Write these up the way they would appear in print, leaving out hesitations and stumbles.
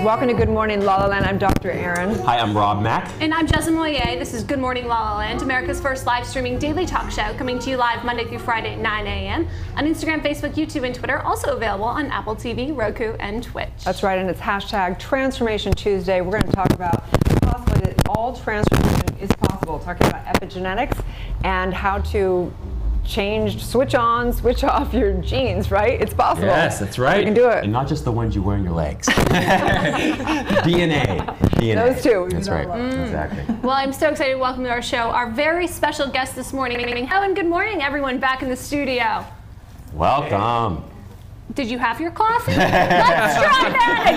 Welcome to Good Morning La La Land. I'm Dr. Erin. Hi, I'm Rob Mack. And I'm Jessamine Moyer. This is Good Morning La La Land, America's first live streaming daily talk show, coming to you live Monday through Friday at 9 a.m. on Instagram, Facebook, YouTube, and Twitter. Also available on Apple TV, Roku, and Twitch. That's right, and it's hashtag Transformation Tuesday. We're going to talk about the possibility that all transformation is possible, talking about epigenetics and how to switch on, switch off your genes, right? It's possible. Yes, that's right. You can do it. And not just the ones you wear in your legs. DNA. Those two. That's right. Exactly. Well, I'm so excited to welcome to our show our very special guest this morning. Helen, good morning, everyone back in the studio. Welcome. Did you have your coffee? Let's try that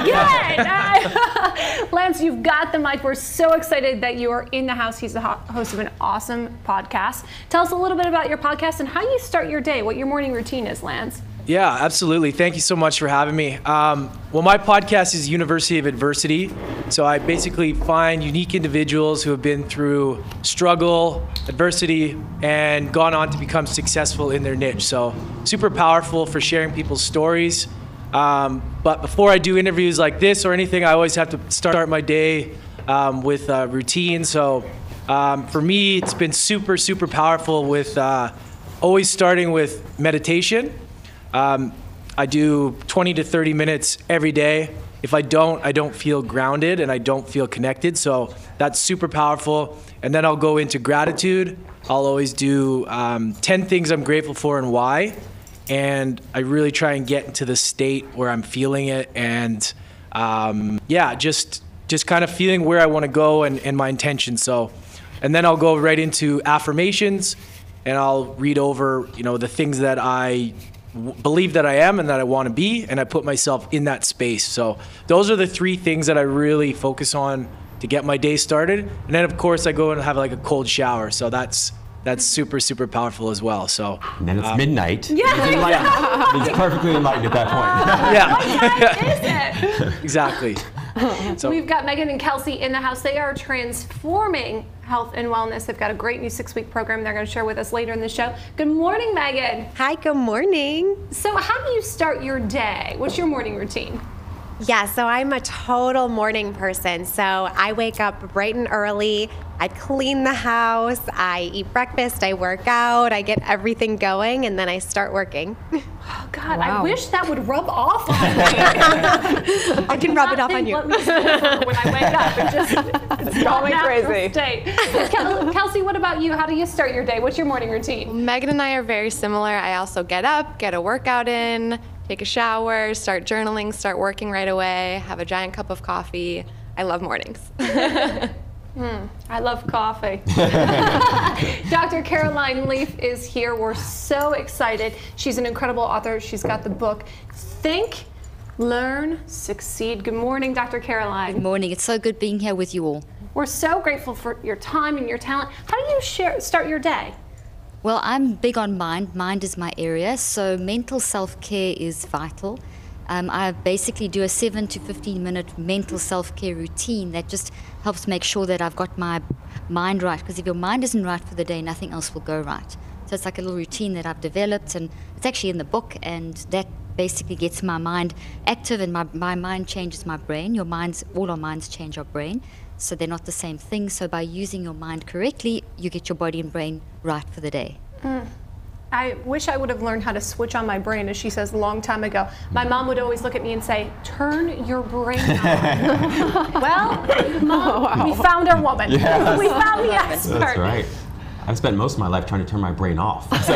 again. Lance, you've got the mic. We're so excited that you are in the house. He's the host of an awesome podcast. Tell us a little bit about your podcast and how you start your day, what your morning routine is, Lance. Yeah, absolutely. Thank you so much for having me. Well, my podcast is University of Adversity. So I basically find unique individuals who have been through struggle, adversity, and gone on to become successful in their niche. So super powerful for sharing people's stories. But before I do interviews like this or anything, I always have to start my day with a routine. So for me, it's been super, super powerful with always starting with meditation. I do 20 to 30 minutes every day. If I don't feel grounded and I don't feel connected. So that's super powerful. And then I'll go into gratitude. I'll always do 10 things I'm grateful for and why. And I really try and get into the state where I'm feeling it. And just kind of feeling where I want to go and my intention. So, and then I'll go right into affirmations and I'll read over, the things that I believe that I am and that I want to be, and I put myself in that space. So those are the three things that I really focus on to get my day started. And then of course I go and have like a cold shower. So that's super, super powerful as well. So and then it's midnight. Yeah, It's perfectly enlightened at that point. What time is it? Exactly. So we've got Megan and Kelsey in the house. They are transforming health and wellness. They've got a great new 6-week program they're going to share with us later in the show. Good morning, Megan. Hi, good morning. So how do you start your day? What's your morning routine? Yeah, so I'm a total morning person. So I wake up bright and early. I clean the house. I eat breakfast. I work out. I get everything going, and then I start working. Oh, God, Wow. I wish that would rub off on me. I can rub it off on you. Let me sleep when I wake up. It's going crazy. State. Kelsey, what about you? How do you start your day? What's your morning routine? Megan and I are very similar. I also get up, get a workout in, take a shower, start journaling, start working right away, have a giant cup of coffee. I love mornings. I love coffee. Dr. Caroline Leaf is here. We're so excited. She's an incredible author. She's got the book, Think, Learn, Succeed. Good morning, Dr. Caroline. Good morning. It's so good being here with you all. We're so grateful for your time and your talent. How do you start your day? Well, I'm big on mind. Mind is my area, so mental self-care is vital. I basically do a 7 to 15 minute mental self-care routine that just helps make sure that I've got my mind right, because if your mind isn't right for the day, nothing else will go right. So it's like a little routine that I've developed, and it's actually in the book, and that basically gets my mind active, and my mind changes my brain. All our minds change our brain, so they're not the same thing. So by using your mind correctly, you get your body and brain right for the day. I wish I would have learned how to switch on my brain, as she says, a long time ago. My mom would always look at me and say, turn your brain on. Well, Mom, we found our woman. Yes. We found the expert. That's right. I've spent most of my life trying to turn my brain off. So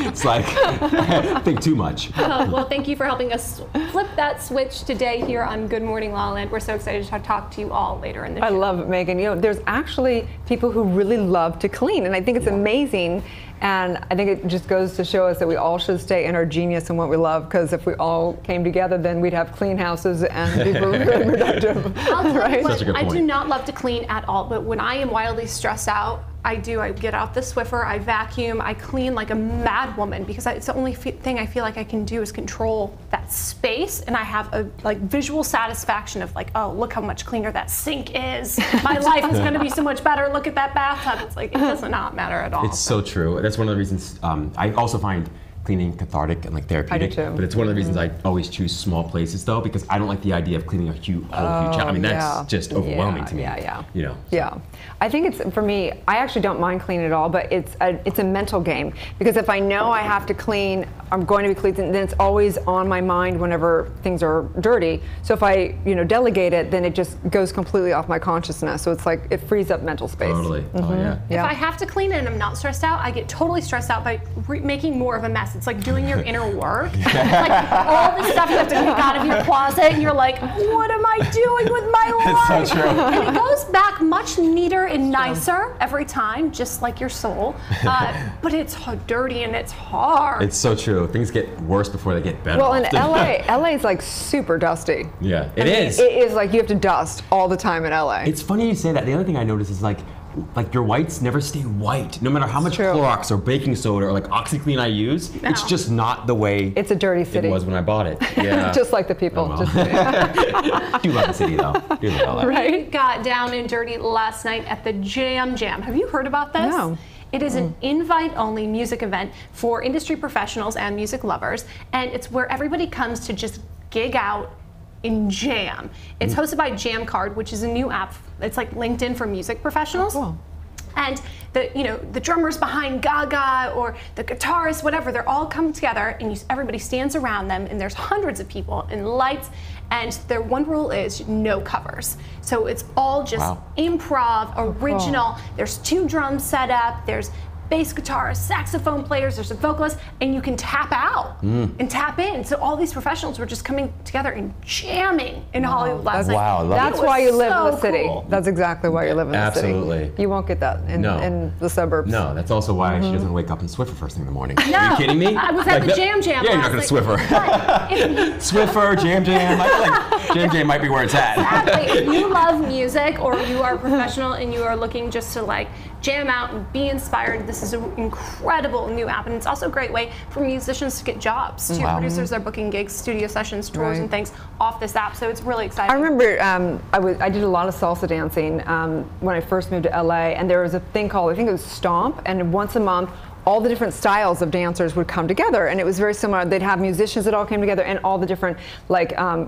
it's like, I think too much. Well, thank you for helping us flip that switch today here on Good Morning La La Land. We're so excited to talk to you all later in the show. I love it, Megan. There's actually people who really love to clean, and I think it's amazing. And I think it just goes to show us that we all should stay in our genius and what we love, because if we all came together, then we'd have clean houses and people really productive. I'll tell right? you what, Such a good I point. do not love to clean at all, but when I am wildly stressed out, I get out the Swiffer, I vacuum, I clean like a mad woman, because it's the only thing I feel like I can do is control that space, and I have a visual satisfaction of like, oh, look how much cleaner that sink is. My life is going to be so much better. Look at that bathtub. It's like, it does not matter at all. It's so true. That's one of the reasons I also find cleaning cathartic and like therapeutic. I do too. But it's one of the reasons I always choose small places though, because I don't like the idea of cleaning a whole huge house. I mean, that's just overwhelming to me. Yeah. You know. Yeah. I think it's, for me, I actually don't mind cleaning at all, but it's a mental game, because if I know I have to clean, I'm going to be cleaning, then it's always on my mind whenever things are dirty. So if I, delegate it, then it just goes completely off my consciousness. So it's like it frees up mental space. Totally. Oh yeah. If I have to clean it and I'm not stressed out, I get totally stressed out by making more of a mess. It's like doing your inner work. Like all this stuff you have to get out of your closet, and you're like, what am I doing with my life? It's so true. And it goes back much neater and nicer every time, just like your soul. But it's dirty and it's hard. It's so true. Things get worse before they get better. Well, in LA is like super dusty. Yeah, It is like you have to dust all the time in LA. It's funny you say that. The other thing I notice is like your whites never stay white, no matter how much Clorox or baking soda or like OxyClean I use. No. It's just not the way It's a dirty city. it was when I bought it. Yeah. Just like the people. Oh, well. Just kidding. I do love the city though. Do love LA. We got down and dirty last night at the Jam Jam. Have you heard about this? No. It is an invite-only music event for industry professionals and music lovers, and it's where everybody comes to just gig out and jam. It's hosted by Jam Card, which is a new app. It's like LinkedIn for music professionals. Oh, cool. And the drummers behind Gaga or the guitarist, whatever, they're all come together, and everybody stands around them, and there's hundreds of people and lights, and their one rule is no covers. So it's all just improv, original. There's 2 drums set up. There's bass guitarists, saxophone players, there's a vocalist, and you can tap out and tap in. So all these professionals were just coming together and jamming in Hollywood last night. Wow, I love That's it. why you live in the so city. cool. That's exactly why you live in the city. Absolutely. You won't get that in the suburbs. No, that's also why she doesn't wake up and Swiffer first thing in the morning. No, Are you kidding me? I was at the Jam Jam Yeah, you're not last gonna night. Swiffer. Swiffer, Jam Jam. I feel like Jam Jam might be where it's at. Exactly. If you love music or you are a professional and you are looking just to like jam out and be inspired, this is an incredible new app, and it's also a great way for musicians to get jobs too. Wow. Producers are booking gigs, studio sessions, tours, Right. and things off this app, so it's really exciting. I remember I did a lot of salsa dancing when I first moved to LA, and there was a thing called, I think it was Stomp, and once a month all the different styles of dancers would come together, and it was very similar. They'd have musicians that all came together, and all the different, like, all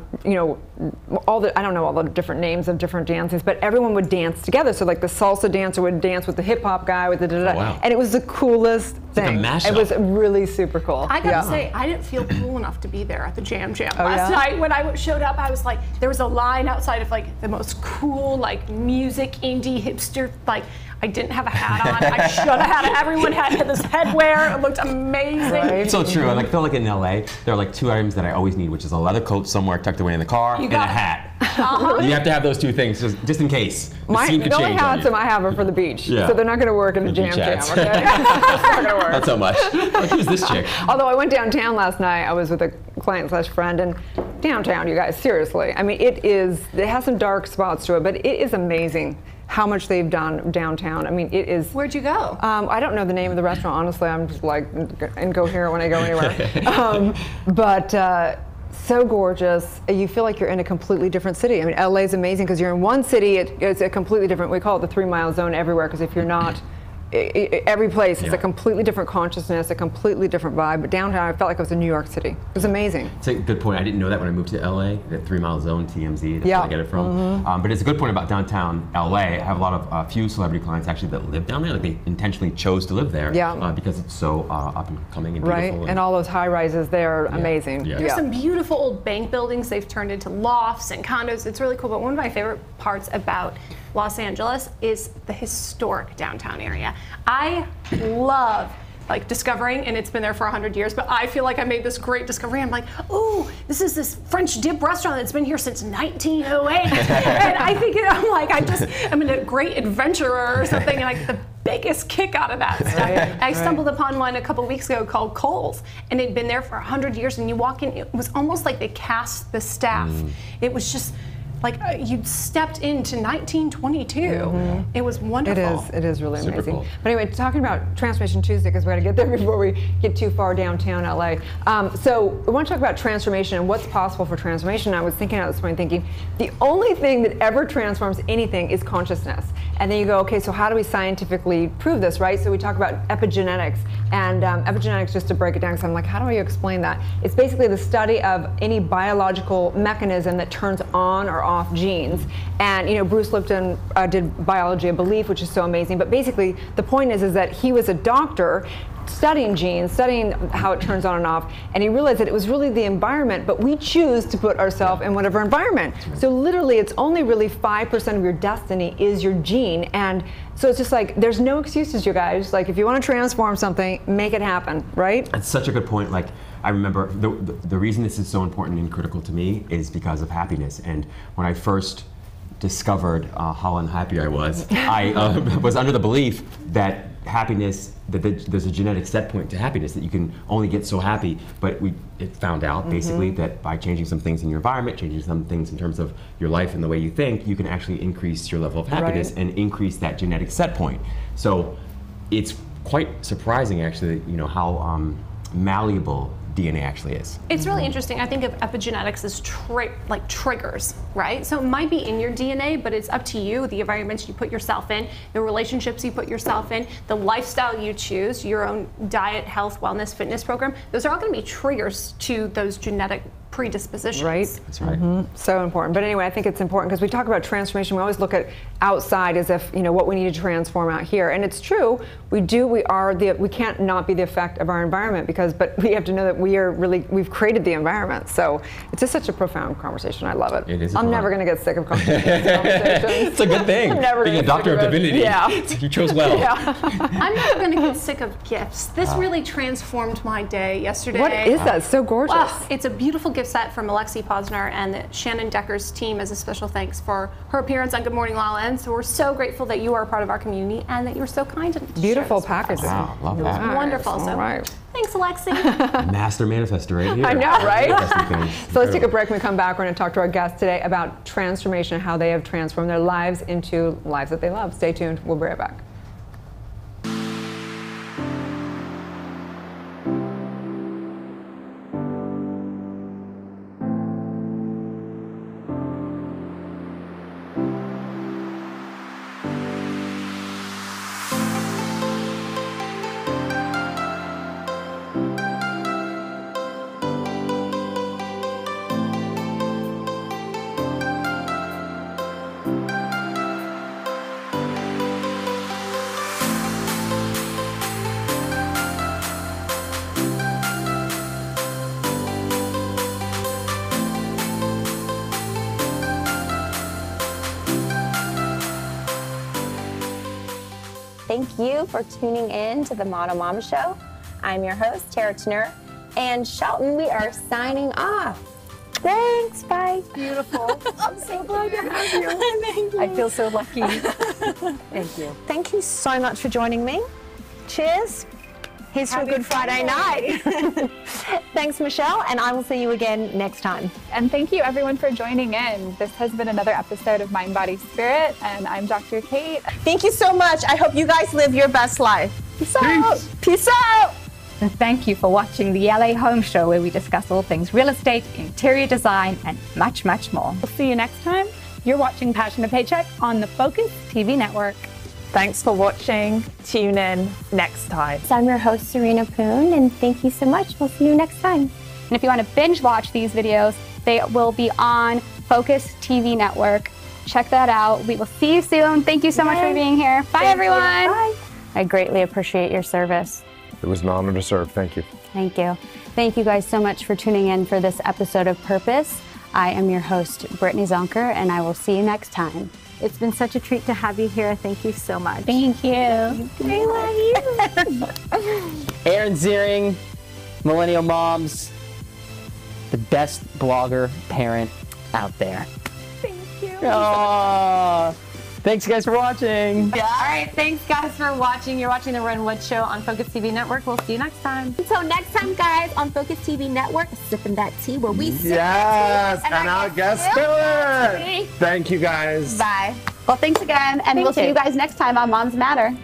the, I don't know all the different names of different dances, but everyone would dance together. So like the salsa dancer would dance with the hip hop guy with the da-da-da. Oh, wow. And it was the coolest thing. a mashup. It was really super cool. I gotta say, I didn't feel cool enough to be there at the Jam Jam Oh, last yeah? night. When I showed up, I was like, there was a line outside of like the most cool, like music, indie, hipster, like, I didn't have a hat on. I should have had it. Everyone had this headwear. It looked amazing. Right. It's so true. I feel like in LA, there are like 2 items that I always need, which is a leather coat somewhere tucked away in the car and a got it. hat. You have to have those 2 things just in case. The scene could The only change on hats you. I have are for the beach, Yeah. so they're not going to work in the The Jam beach Jam. hats. Okay, that's not going to work. Not so much. Like, who's this chick? Although I went downtown last night, I was with a client/friend, and downtown, you guys, seriously, I mean, it has some dark spots to it, but it is amazing how much they've done downtown. I mean, it is. Where'd you go? I don't know the name of the restaurant, honestly. I'm just like incoherent when I go anywhere. But so gorgeous. You feel like you're in a completely different city. I mean, LA is amazing because you're in one city, it's a completely different, we call it the 3-mile zone everywhere, because if you're not, every place is a completely different consciousness, a completely different vibe. But downtown, I felt like I was in New York City. It was amazing. It's a good point. I didn't know that when I moved to LA, the 3-mile zone, TMZ, that's Yeah. where I get it from. But it's a good point about downtown LA. I have a lot of few celebrity clients actually that live down there. Like they intentionally chose to live there because it's so up and coming and Right, beautiful. and all those high rises, they're amazing. Yeah. There's some beautiful old bank buildings they've turned into lofts and condos. It's really cool. But one of my favorite parts about Los Angeles is the historic downtown area. I love like discovering, and it's been there for 100 years, but I feel like I made this great discovery. I'm like, oh, this is this French dip restaurant that's been here since 1908. And I think, I'm a great adventurer or something, and I get the biggest kick out of that stuff. I stumbled upon one a couple weeks ago called Cole's, and it'd been there for 100 years, and you walk in, it was almost like they cast the staff. It was just like you'd stepped into 1922. It was wonderful. It is really Super amazing. cool. But anyway, talking about Transformation Tuesday, because we got to get there before we get too far downtown LA. So we want to talk about transformation and what's possible for transformation. I was thinking out this morning, thinking the only thing that ever transforms anything is consciousness. And then you go, okay, so how do we scientifically prove this, right? So we talk about epigenetics. And epigenetics, just to break it down, because I'm like, how do I explain that? It's basically the study of any biological mechanism that turns on or off genes. And you know, Bruce Lipton did Biology of Belief, which is so amazing. But basically, the point is that he was a doctor studying genes, studying how it turns on and off, and he realized that it was really the environment, but we choose to put ourselves in whatever environment. So literally, it's only really 5% of your destiny is your gene, and so it's just like, there's no excuses, you guys. Like, if you want to transform something, make it happen, right? That's such a good point. Like, I remember the reason this is so important and critical to me is because of happiness. And when I first discovered how unhappy I was, I was under the belief that happiness, that there's a genetic set point to happiness, that you can only get so happy. But it found out basically that by changing some things in your environment, changing some things in terms of your life and the way you think, you can actually increase your level of happiness and increase that genetic set point. So it's quite surprising, actually, you know, how malleable DNA actually is. It's really interesting. I think of epigenetics as like triggers, right? So it might be in your DNA, but it's up to you, the environments you put yourself in, the relationships you put yourself in, the lifestyle you choose, your own diet, health, wellness, fitness program. Those are all going to be triggers to those genetic predispositions. Right. That's right. So important. But anyway, I think it's important because we talk about transformation. We always look at outside as if, you know, what we need to transform out here. And it's true. We can't not be the effect of our environment but we have to know that we've created the environment. So it's just such a profound conversation. I love it. It is. I'm never going to get sick of conversations. It's a good thing. I'm never being a doctor of divinity. Yeah. You chose well. Yeah. I'm never going to get sick of gifts. This really transformed my day yesterday. What is that? It's so gorgeous. Well, it's a beautiful gift set from Alexi Posner and Shannon Decker's team as a special thanks for her appearance on Good Morning LALALAND. So we're so grateful that you are a part of our community and that you were so kind enough to Beautiful share this with us. packaging. Wow, love that. Nice. Wonderful. So All right. thanks, Alexi. Master manifester right here. I know, right? So let's take a Incredible. break. When we come back, we're going to talk to our guests today about transformation, how they have transformed their lives into lives that they love. Stay tuned. We'll be right back. Thank you for tuning in to the Model Mama Show. I'm your host, Tara Tenner, and Shelton, we are signing off. Thanks, bye. Beautiful. I'm so glad to have you. Thank you. I feel so lucky. Thank you. Thank you so much for joining me. Cheers. Here's to a good Friday night. Thanks, Michelle, and I will see you again next time. And thank you everyone for joining in. This has been another episode of Mind, Body, Spirit, and I'm Dr. Kate. Thank you so much. I hope you guys live your best life. Peace out. Peace out. And thank you for watching the LA Home Show, where we discuss all things real estate, interior design, and much, much more. We'll see you next time. You're watching Passion to Paycheck on the Focus TV network. Thanks for watching. Tune in next time. So I'm your host, Serena Poon, and thank you so much. We'll see you next time. And if you want to binge watch these videos, they will be on Focus TV network. Check that out. We will see you soon. Thank you so much for being here. Bye, everyone. Bye. I greatly appreciate your service. It was an honor to serve. Thank you. Thank you. Thank you guys so much for tuning in for this episode of Purpose. I am your host, Brittany Zonker, and I will see you next time. It's been such a treat to have you here. Thank you so much. Thank you. I love you. Erin Ziering, Millennial Moms, the best blogger parent out there. Thank you. Aww. Thanks guys for watching. All right, thanks guys for watching. You're watching the Ren Wood Show on Focus TV Network. We'll see you next time. Until next time, guys, on Focus TV Network, sipping that tea where we sip Yes, that tea, and our guest spiller. Thank you guys. Bye. Well, thanks again, and we'll see you guys next time on Moms Matter.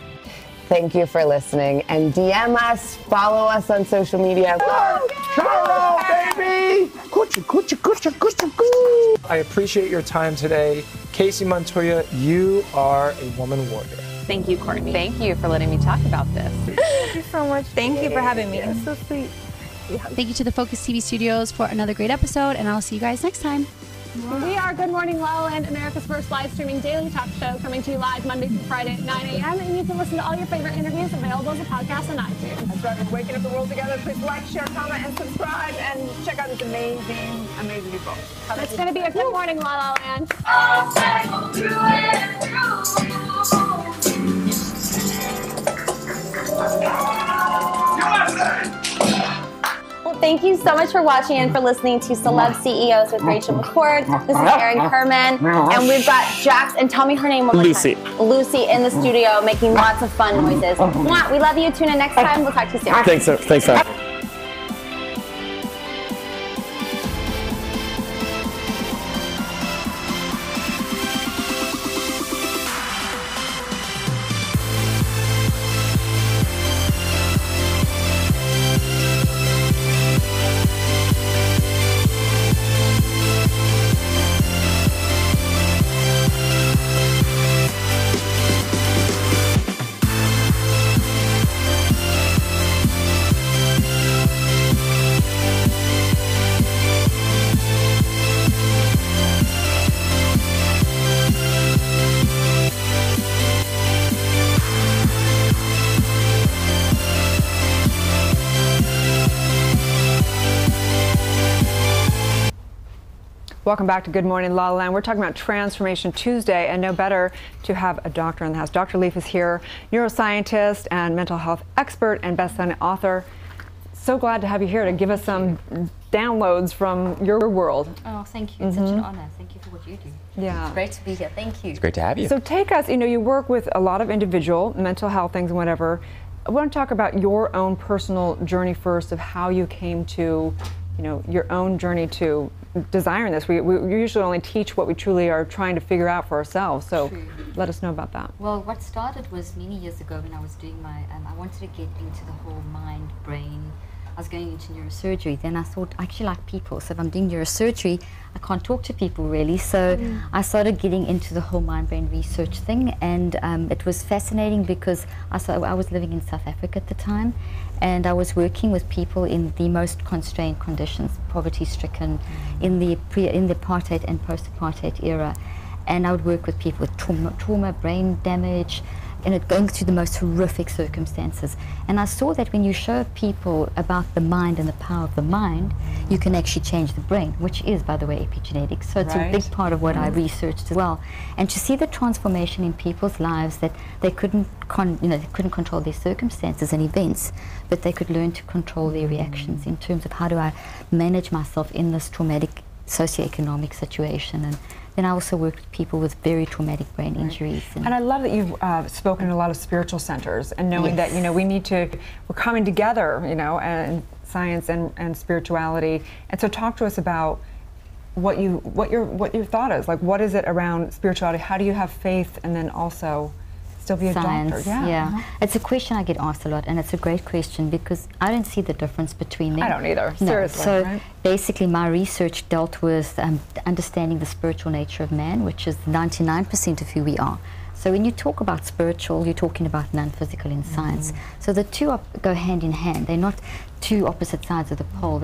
Thank you for listening, and DM us, follow us on social media. Charo, baby! Coochie, coochie, coochie, coochie, coo. I appreciate your time today. Casey Montoya, you are a woman warrior. Thank you, Courtney. Thank you for letting me talk about this. you so much. Thank you for having me. It's so sweet. Thank you to the Focus TV studios for another great episode, and I'll see you guys next time. We are Good Morning LaLaLand, America's first live streaming daily talk show, coming to you live Monday through Friday at 9 a.m. And you can listen to all your favorite interviews available as a podcast on iTunes. That's right. We're waking up the world together. Please like, share, comment, and subscribe, and check out these amazing, amazing people. It's going to be a Good Morning LaLaLand. Well, thank you so much for watching and for listening to Celeb CEOs with Rachel McCord. This is Erin Kerman, and we've got Jax, and tell me her name one more time. Lucy in the studio making lots of fun noises. Mwah, we love you. Tune in next time. We'll talk to you soon. Thanks, sir. Welcome back to Good Morning LaLaLand. We're talking about Transformation Tuesday, and no better to have a doctor in the house. Dr. Leaf is here, neuroscientist and mental health expert and best-selling author. So glad to have you here to give us some downloads from your world. Oh, thank you. It's such an honor. Thank you for what you do. Yeah. It's great to be here. Thank you. It's great to have you. So take us, you work with a lot of individual mental health things and whatever. I want to talk about your own personal journey first of how you came to, your own journey to desiring this. We usually only teach what we truly are trying to figure out for ourselves. So let us know about that. Well, what started was many years ago when I was doing my, I wanted to get into the whole mind, brain. I was going into neurosurgery. Then I thought, I actually like people. So if I'm doing neurosurgery, I can't talk to people really. So I started getting into the whole mind-brain research thing. And it was fascinating because I was living in South Africa at the time. And I was working with people in the most constrained conditions, poverty-stricken, in the apartheid and post-apartheid era. And I would work with people with trauma, brain damage, and going through the most horrific circumstances. And I saw that when you show people about the mind and the power of the mind, you can actually change the brain, which is, by the way, epigenetics. So it's a big part of what I researched as well. And to see the transformation in people's lives, that they couldn't control their circumstances and events, but they could learn to control their reactions in terms of how do I manage myself in this traumatic socioeconomic situation. And then I also worked with people with very traumatic brain injuries. And I love that you've spoken in a lot of spiritual centers and knowing that, we're coming together, and science and spirituality. And so talk to us about what your thought is. Like, what is it around spirituality? How do you have faith and then also still be a doctor? Yeah. It's a question I get asked a lot, and it's a great question because I don't see the difference between them. I don't either, seriously. So basically my research dealt with understanding the spiritual nature of man, which is 99% of who we are. So when you talk about spiritual, you're talking about non-physical in science. So the two go hand in hand. They're not two opposite sides of the pole.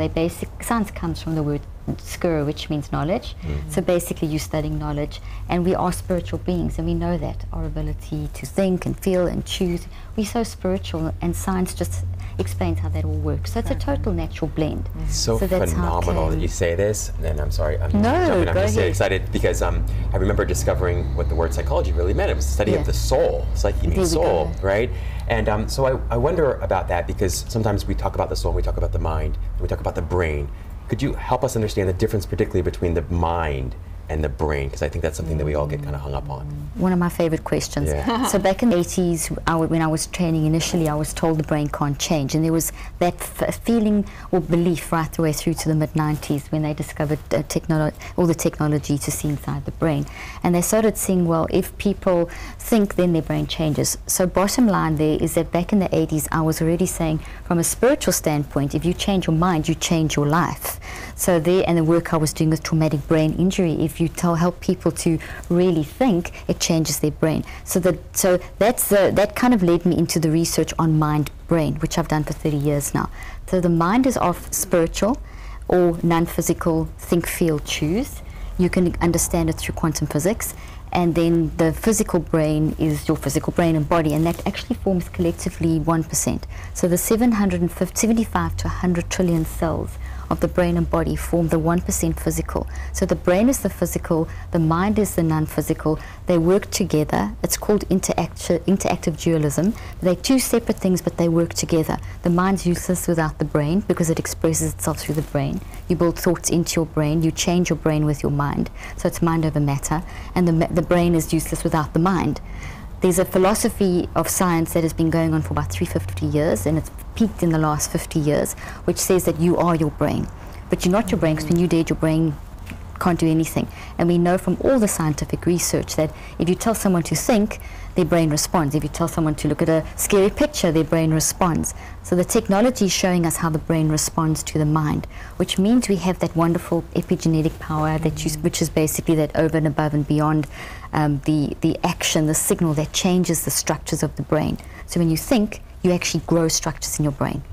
Science comes from the word skir, which means knowledge. So basically you're studying knowledge, and we are spiritual beings, and we know that. Our ability to think and feel and choose, we're so spiritual, and science just explains how that all works. So it's a total natural blend. So phenomenal that you say this, and I'm sorry, I'm just excited because I remember discovering what the word psychology really meant. It was the study of the soul. Psyche means soul, right? And so I wonder about that because sometimes we talk about the soul, and we talk about the mind, and we talk about the brain. Could you help us understand the difference, particularly between the mind and the brain? Because I think that's something that we all get kind of hung up on. One of my favorite questions. So back in the 80s, when I was training initially, I was told the brain can't change. And there was that feeling or belief right the way through to the mid-90s when they discovered all the technology to see inside the brain. And they started seeing, well, if people think, then their brain changes. So bottom line there is that back in the 80s, I was already saying, from a spiritual standpoint, if you change your mind, you change your life. So there, and the work I was doing with traumatic brain injury, if you help people to really think, it changes their brain. So that kind of led me into the research on mind-brain, which I've done for 30 years now. So the mind is of spiritual or non-physical think, feel, choose. You can understand it through quantum physics. And then the physical brain is your physical brain and body, and that actually forms collectively 1%. So the 75 to 100 trillion cells of the brain and body form the 1% physical. So the brain is the physical, the mind is the non-physical. They work together. It's called interactive dualism. They're two separate things, but they work together. The mind's useless without the brain because it expresses itself through the brain. You build thoughts into your brain. You change your brain with your mind. So it's mind over matter. And the brain is useless without the mind. There's a philosophy of science that has been going on for about 350 years, and it's peaked in the last 50 years, which says that you are your brain. But you're not your brain, because when you're dead, your brain can't do anything. And we know from all the scientific research that if you tell someone to think, their brain responds. If you tell someone to look at a scary picture, their brain responds. So the technology is showing us how the brain responds to the mind, which means we have that wonderful epigenetic power which is basically that over and above and beyond the action, the signal that changes the structures of the brain. So when you think, you actually grow structures in your brain,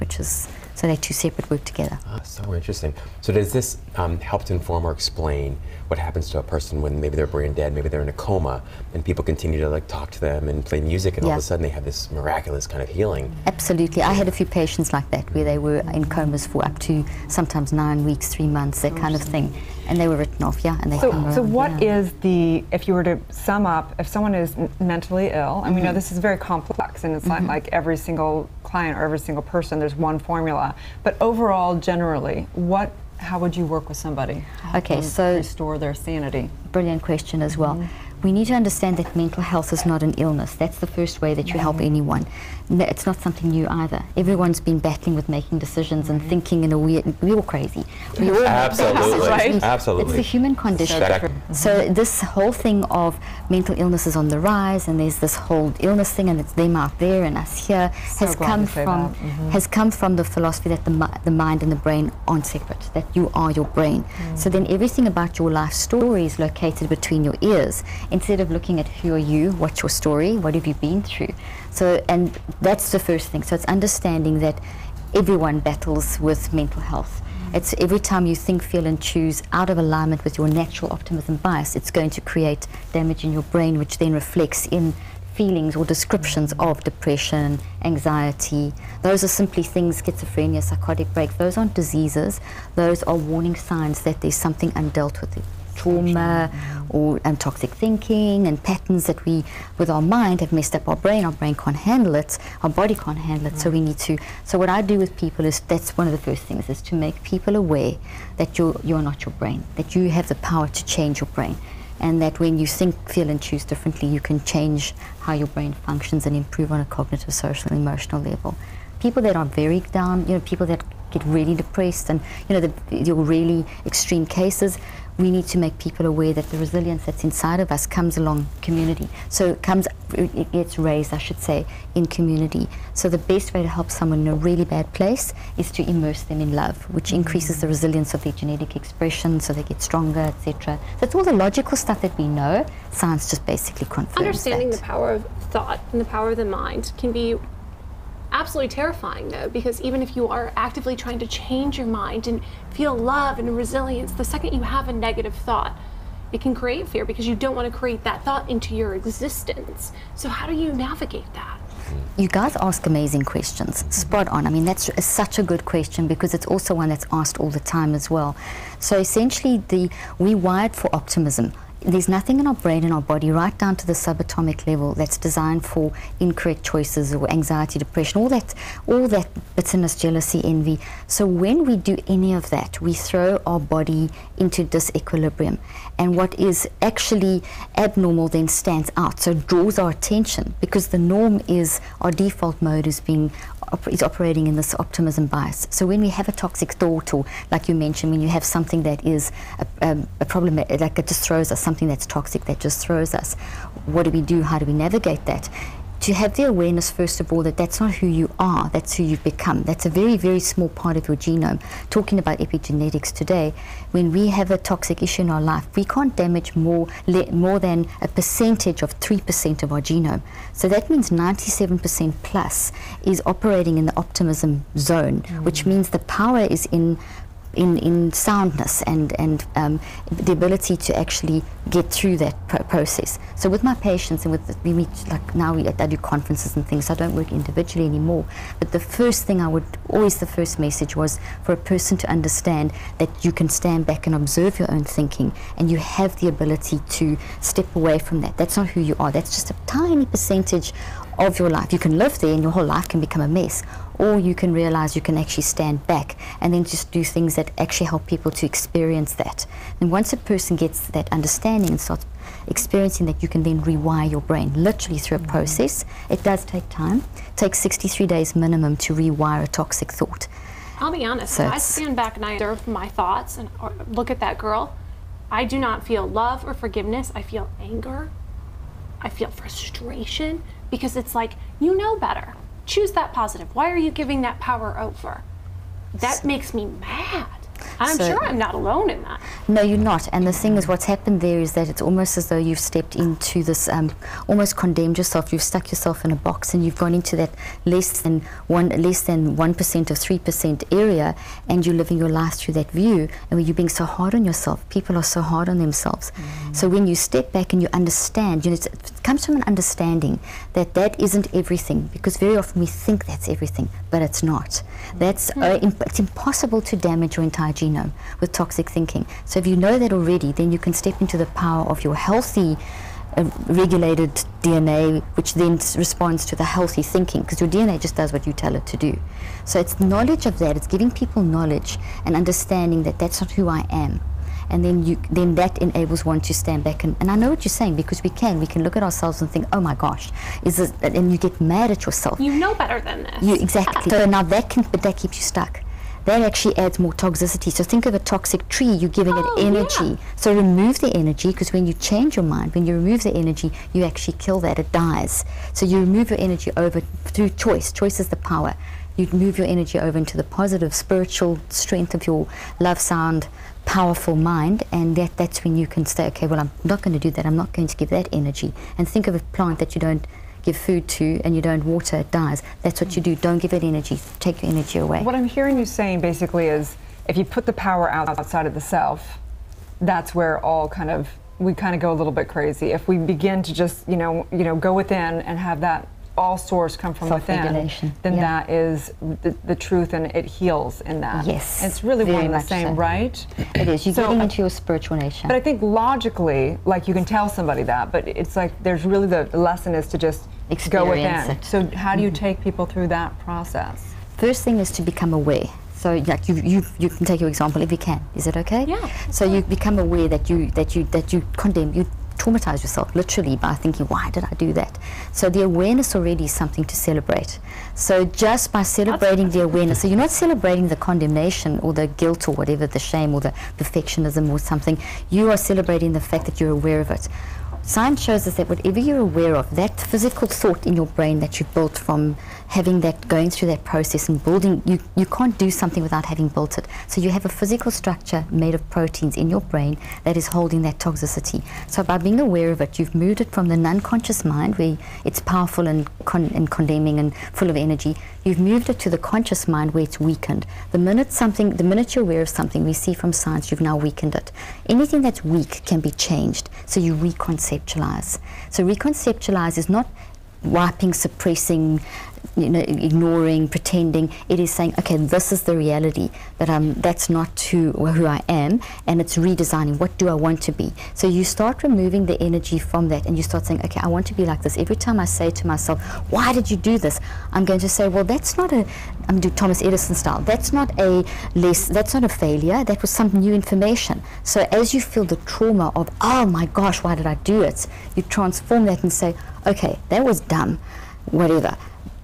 so they're two separate work together. Oh, so interesting. So does this help to inform or explain what happens to a person when maybe they're brain dead, maybe they're in a coma, and people continue to like talk to them and play music, and all of a sudden they have this miraculous kind of healing? Absolutely. I had a few patients like that where they were in comas for up to sometimes 9 weeks, 3 months, that kind of thing. And they were written off, and they come around. So what is if you were to sum up, if someone is mentally ill, and we know this is very complex, and it's not like every single client or every single person, there's one formula, but overall, generally, how would you work with somebody? Okay, so restore their sanity. Brilliant question as well. We need to understand that mental health is not an illness. That's the first way that you help anyone. It's not something new either. Everyone's been battling with making decisions and thinking in a we're all crazy. We all Absolutely, right? Absolutely. It's the human condition. So this whole thing of mental illness is on the rise, and there's this whole illness thing, and it's them out there and us here, has come from the philosophy that the mind and the brain aren't separate, that you are your brain. So then everything about your life story is located between your ears. Instead of looking at who are you, what's your story, what have you been through. So, and that's the first thing. So it's understanding that everyone battles with mental health. It's every time you think, feel, and choose out of alignment with your natural optimism bias, it's going to create damage in your brain, which then reflects in feelings or descriptions of depression, anxiety. Those are simply things, schizophrenia, psychotic break. Those aren't diseases. Those are warning signs that there's something undealt with. Trauma or toxic thinking and patterns that we, with our mind, have messed up our brain. Our brain can't handle it, our body can't handle it, so we need to. So what I do with people is, that's one of the first things, is to make people aware that you're not your brain, that you have the power to change your brain, and that when you think, feel, and choose differently, you can change how your brain functions and improve on a cognitive, social, and emotional level. People that are very down, people that get really depressed, and your really extreme cases, we need to make people aware that the resilience that's inside of us comes along community. So it gets raised, I should say, in community. So the best way to help someone in a really bad place is to immerse them in love, which increases the resilience of their genetic expression, so they get stronger, etc. So it's all the logical stuff that we know. Science just basically confirms Understanding that. the power of thought and the power of the mind can be absolutely terrifying, though, because even if you are actively trying to change your mind and feel love and resilience, the second you have a negative thought, it can create fear because you don't want to create that thought into your existence. So how do you navigate that? You guys ask amazing questions. Spot on. I mean, that's such a good question because it's also one that's asked all the time as well. So essentially, we're wired for optimism. There's nothing in our brain and our body, right down to the subatomic level, that's designed for incorrect choices or anxiety, depression, all that bitterness, jealousy, envy. So when we do any of that, we throw our body into disequilibrium. And what is actually abnormal then stands out, so it draws our attention, because the norm is our default mode is operating in this optimism bias. So when we have a toxic thought, or like you mentioned, when you have something that is a problem, like it just throws us, something that's toxic that just throws us, what do we do? How do we navigate that? to have the awareness, first of all, that that's not who you are, that's who you've become. That's a very, very small part of your genome. Talking about epigenetics today, when we have a toxic issue in our life, we can't damage more than a percentage of 3% of our genome. So that means 97% plus is operating in the optimism zone, which means the power is in soundness and the ability to actually get through that process. So with my patients and we meet, like now I do conferences and things, so I don't work individually anymore, but the first thing the first message was for a person to understand that you can stand back and observe your own thinking, and you have the ability to step away from that. That's not who you are. That's just a tiny percentage of your life. You can live there and your whole life can become a mess, or you can realize you can actually stand back and then just do things that actually help people to experience that. And once a person gets that understanding and starts experiencing that, you can then rewire your brain, literally through a process. It does take time. It takes 63 days minimum to rewire a toxic thought. I'll be honest, So when I stand back and I observe my thoughts and look at that girl, I do not feel love or forgiveness. I feel anger. I feel frustration, because it's like, you know better. Choose that positive. Why are you giving that power over? That makes me mad. I'm sure I'm not alone in that. No, you're not. And the thing is, what's happened there is that it's almost as though you've stepped into this, almost condemned yourself. You've stuck yourself in a box, and you've gone into that less than 1% of 3% area, and you're living your life through that view. And when you're being so hard on yourself, people are so hard on themselves. So when you step back and you understand, it comes from an understanding that that isn't everything, because very often we think that's everything, but it's not. That's it's impossible to damage your entire genome with toxic thinking. So if you know that already, then you can step into the power of your healthy regulated DNA, which then responds to the healthy thinking, because your DNA just does what you tell it to do. So it's knowledge of that. It's giving people knowledge and understanding that that's not who I am. And then that enables one to stand back and I know what you're saying, because we can look at ourselves and think, oh my gosh, is this, and you get mad at yourself. You know better than this. Exactly. So now that keeps you stuck. That actually adds more toxicity. So think of a toxic tree, you're giving it energy. Yeah. So remove the energy, because when you change your mind, when you remove the energy, you actually kill that, it dies. So you remove your energy over through choice. Choice is the power. You move your energy over into the positive spiritual strength of your love, sound, powerful mind, and that's when you can say, okay, well, I'm not going to do that. I'm not going to give that energy. And think of a plant that you don't give food to and you don't water, it dies. That's what you do. Don't give it energy. Take your energy away. What I'm hearing you saying basically is, if you put the power outside of the self, that's where we kind of go a little bit crazy. If we begin to just go within and have that all source come from within, then that is the truth, and it heals in that. Yes. It's really very one and the much same, so. right? It is. You're getting into your spiritual nature. But I think logically, like, you can tell somebody that, but it's like there's really the lesson is to just go within. So how do you take people through that process? First thing is to become aware. So like you can take your example if you can. Is it okay? Yeah. So you become aware that you condemn, you traumatize yourself literally by thinking, why did I do that? So the awareness already is something to celebrate. So just by celebrating the awareness, so you're not celebrating the condemnation or the guilt or whatever, the shame or the perfectionism or something, you are celebrating the fact that you're aware of it. Science shows us that whatever you're aware of, that physical thought in your brain that you've built from having that, going through that process and building, you can't do something without having built it. So you have a physical structure made of proteins in your brain that is holding that toxicity. So by being aware of it, you've moved it from the non-conscious mind, where it's powerful and condemning and full of energy. You've moved it to the conscious mind, where it's weakened. The minute you're aware of something, we see from science, you've now weakened it. Anything that's weak can be changed. So you reconceptualize. So reconceptualize is not wiping, suppressing, ignoring, pretending. It is saying, okay, this is the reality, but that's not who I am, and it's redesigning. What do I want to be? So you start removing the energy from that, and you start saying, okay, I want to be like this. Every time I say to myself, why did you do this? I'm going to say, well, that's not I'm going to do Thomas Edison style. That's not a failure. That was some new information. So as you feel the trauma of, oh my gosh, why did I do it? You transform that and say, okay, that was dumb, whatever.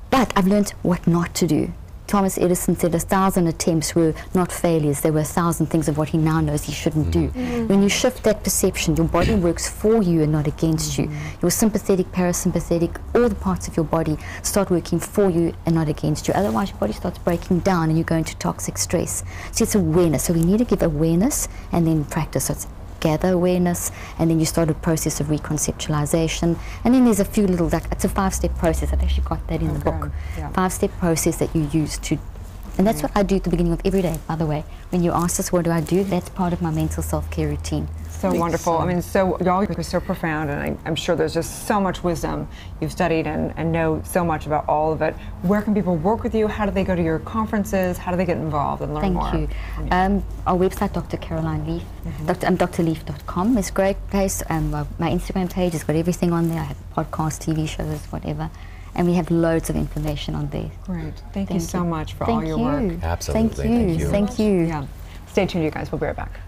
But I've learned what not to do. Thomas Edison said 1,000 attempts were not failures, they were 1,000 things of what he now knows he shouldn't do. When you shift that perception, your body works for you and not against you. Your sympathetic, parasympathetic, all the parts of your body start working for you and not against you. Otherwise, your body starts breaking down and you go into toxic stress. So it's awareness. So we need to give awareness and then practice. So it's gather awareness, and then you start a process of reconceptualization, and then there's a few little, like, it's a 5-step process. I've actually got that in the book. 5-step process that you use to, and that's what I do at the beginning of every day, by the way. When you ask us what do I do, that's part of my mental self-care routine. So wonderful. I mean, so y'all are so profound, and I'm sure there's just so much wisdom. You've studied and know so much about all of it. Where can people work with you? How do they go to your conferences? How do they get involved and learn more? Thank you. Our website, Dr. Caroline Leaf, drleaf.com is a great place. My Instagram page has got everything on there. I have podcasts, TV shows, whatever. And we have loads of information on there. Great. Thank you so much for all your work. Absolutely. Thank you. Yeah. Stay tuned, you guys. We'll be right back.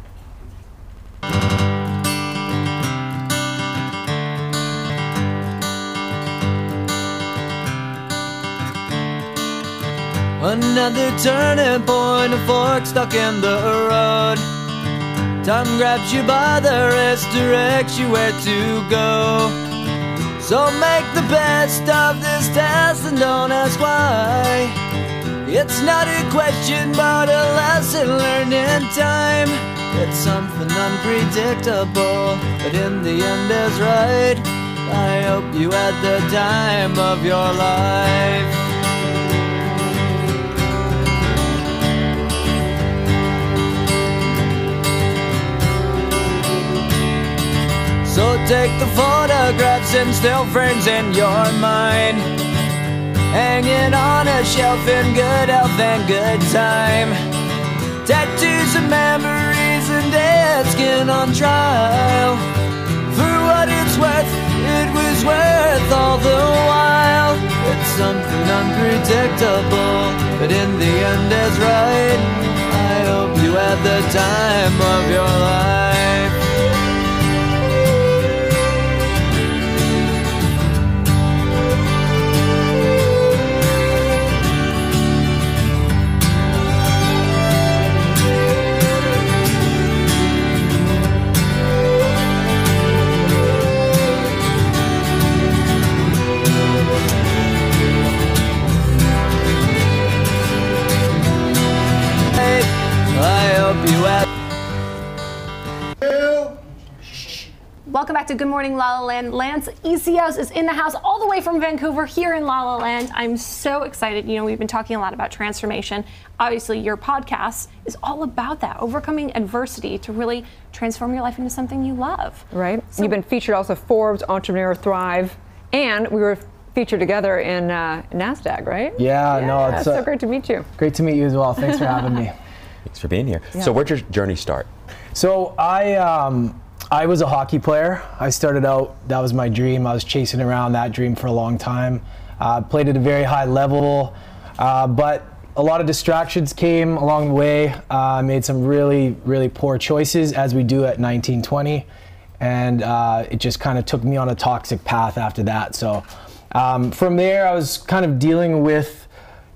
Another turning point, a fork stuck in the road. Time grabs you by the wrist, directs you where to go. So make the best of this test and don't ask why. It's not a question but a lesson learned in time. It's something unpredictable, but in the end is right. I hope you had the time of your life. So take the photographs and still frames in your mind, hanging on a shelf in good health and good time. Tattoos and memories and dead skin on trial. For what it's worth, it was worth all the while. It's something unpredictable, but in the end is right. I hope you had the time of your life. Welcome back to Good Morning La La Land. Lance ECOs is in the house all the way from Vancouver here in La La Land. I'm so excited. You know, we've been talking a lot about transformation. Obviously, your podcast is all about that, overcoming adversity to really transform your life into something you love. Right. So, you've been featured also Forbes, Entrepreneur, Thrive, and we were featured together in NASDAQ, right? Yeah, no, it's so great to meet you. Great to meet you as well. Thanks for having me. Thanks for being here. Yeah. So where'd your journey start? So I was a hockey player. I started out, that was my dream. I was chasing around that dream for a long time. Played at a very high level, but a lot of distractions came along the way. Made some really, really poor choices, as we do at 19, 20. And it just kind of took me on a toxic path after that. So from there, I was kind of dealing with,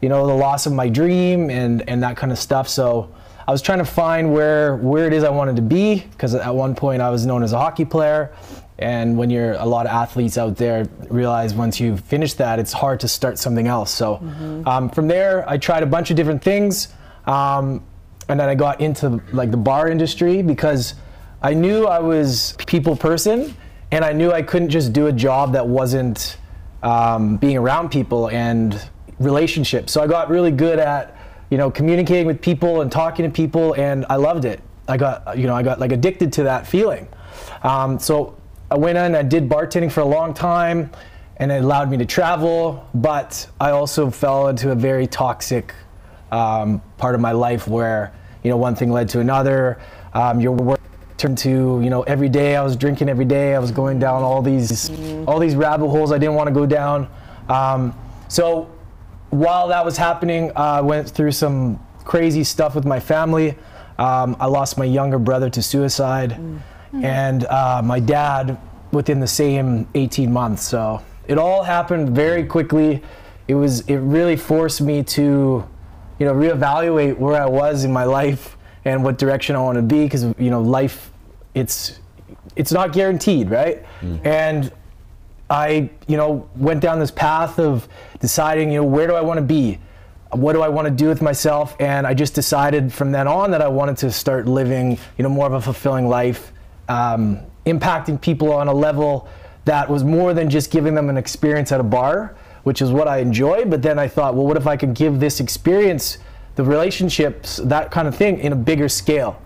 you know, the loss of my dream and that kind of stuff. So I was trying to find where it is I wanted to be, because at one point I was known as a hockey player, and when you're a lot of athletes out there realize once you finish that, it's hard to start something else. So from there I tried a bunch of different things, and then I got into like the bar industry because I knew I was a people person, and I knew I couldn't just do a job that wasn't being around people and relationships. So I got really good at, you know, communicating with people and talking to people, and I loved it. I got like addicted to that feeling. So I went in, I did bartending for a long time, and it allowed me to travel, but I also fell into a very toxic part of my life where, you know, one thing led to another. Your work turned to, you know, every day I was drinking every day. I was going down all these rabbit holes I didn't want to go down. So while that was happening, I went through some crazy stuff with my family. I lost my younger brother to suicide, and my dad within the same 18 months. So it all happened very quickly. It really forced me to reevaluate where I was in my life and what direction I want to be, because life, it's not guaranteed, right? And I went down this path of deciding where do I want to be, what do I want to do with myself, and I just decided from then on that I wanted to start living more of a fulfilling life, impacting people on a level that was more than just giving them an experience at a bar, which is what I enjoy. But then I thought, well, what if I could give this experience, the relationships, that kind of thing, in a bigger scale?